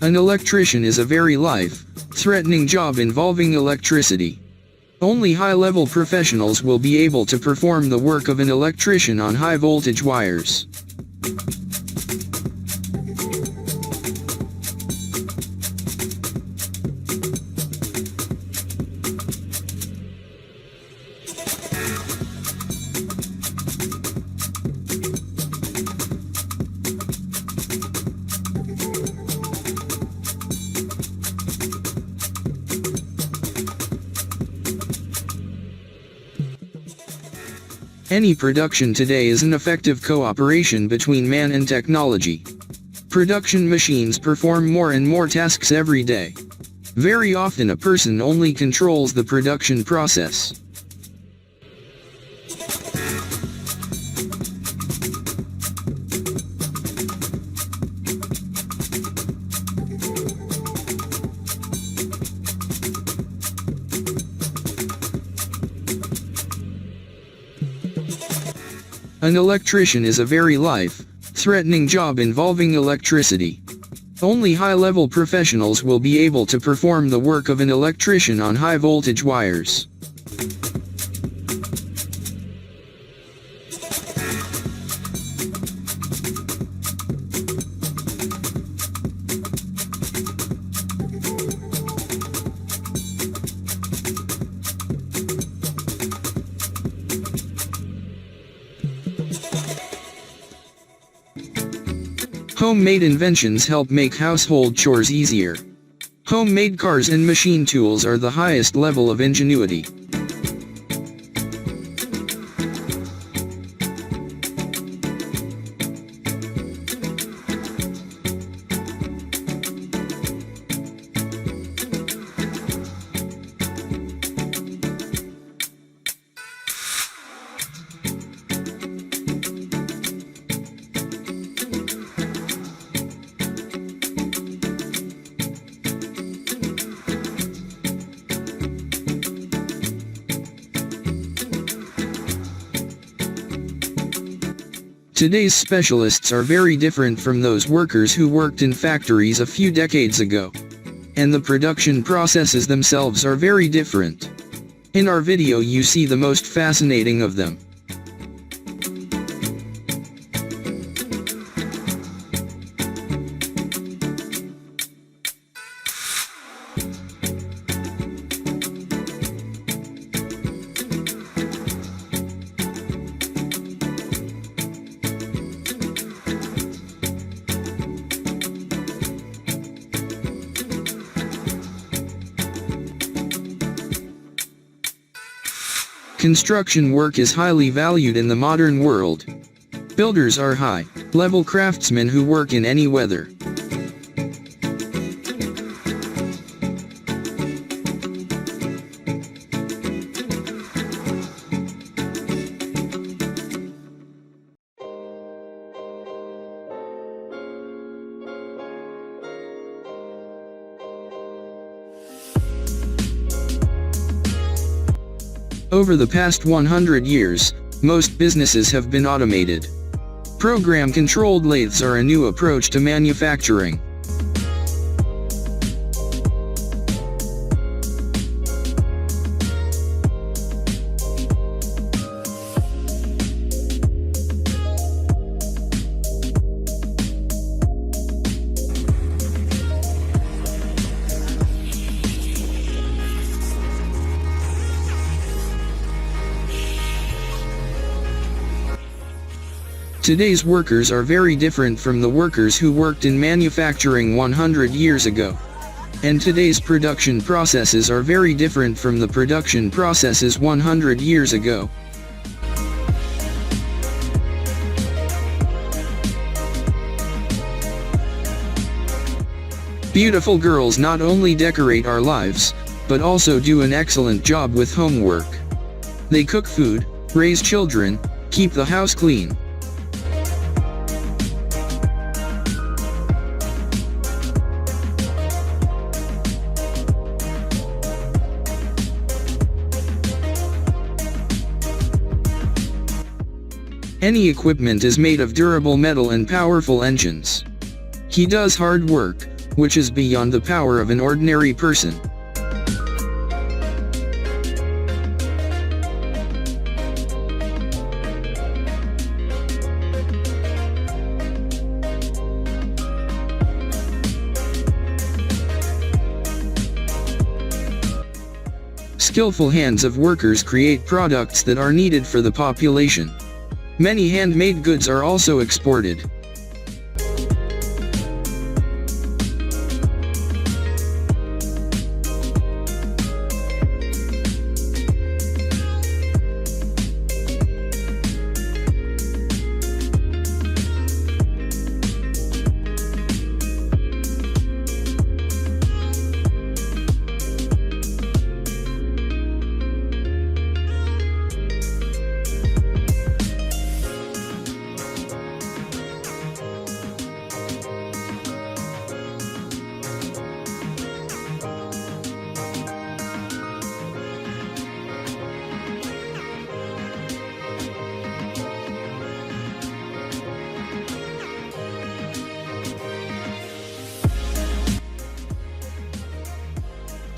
An electrician is a very life-threatening job involving electricity. Only high-level professionals will be able to perform the work of an electrician on high-voltage wires. Any production today is an effective cooperation between man and technology. Production machines perform more and more tasks every day. Very often a person only controls the production process. An electrician is a very life-threatening job involving electricity. Only high-level professionals will be able to perform the work of an electrician on high-voltage wires. Homemade inventions help make household chores easier. Homemade cars and machine tools are the highest level of ingenuity. Today's specialists are very different from those workers who worked in factories a few decades ago. And the production processes themselves are very different. In our video you see the most fascinating of them. Construction work is highly valued in the modern world. Builders are high-level craftsmen who work in any weather. Over the past 100 years, most businesses have been automated. Program-controlled lathes are a new approach to manufacturing. Today's workers are very different from the workers who worked in manufacturing 100 years ago. And today's production processes are very different from the production processes 100 years ago. Beautiful girls not only decorate our lives, but also do an excellent job with homework. They cook food, raise children, keep the house clean. Any equipment is made of durable metal and powerful engines. He does hard work, which is beyond the power of an ordinary person. Skillful hands of workers create products that are needed for the population. Many handmade goods are also exported.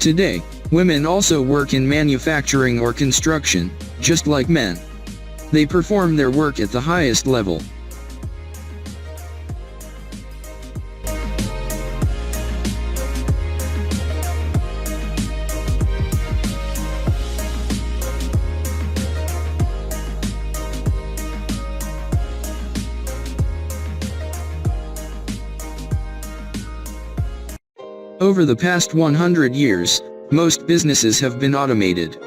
Today, women also work in manufacturing or construction, just like men. They perform their work at the highest level. Over the past 100 years, most businesses have been automated.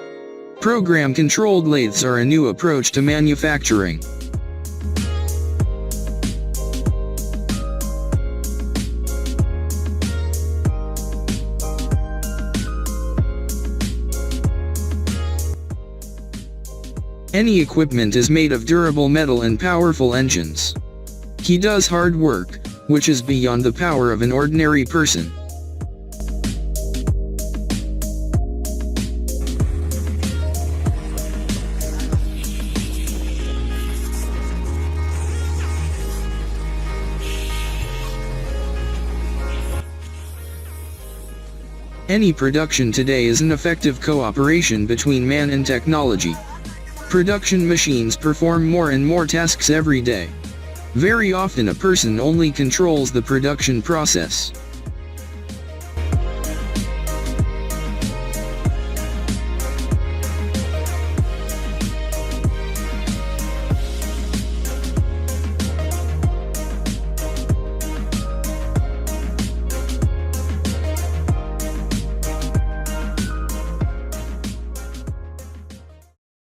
Program-controlled lathes are a new approach to manufacturing. Any equipment is made of durable metal and powerful engines. He does hard work, which is beyond the power of an ordinary person. Any production today is an effective cooperation between man and technology. Production machines perform more and more tasks every day. Very often a person only controls the production process.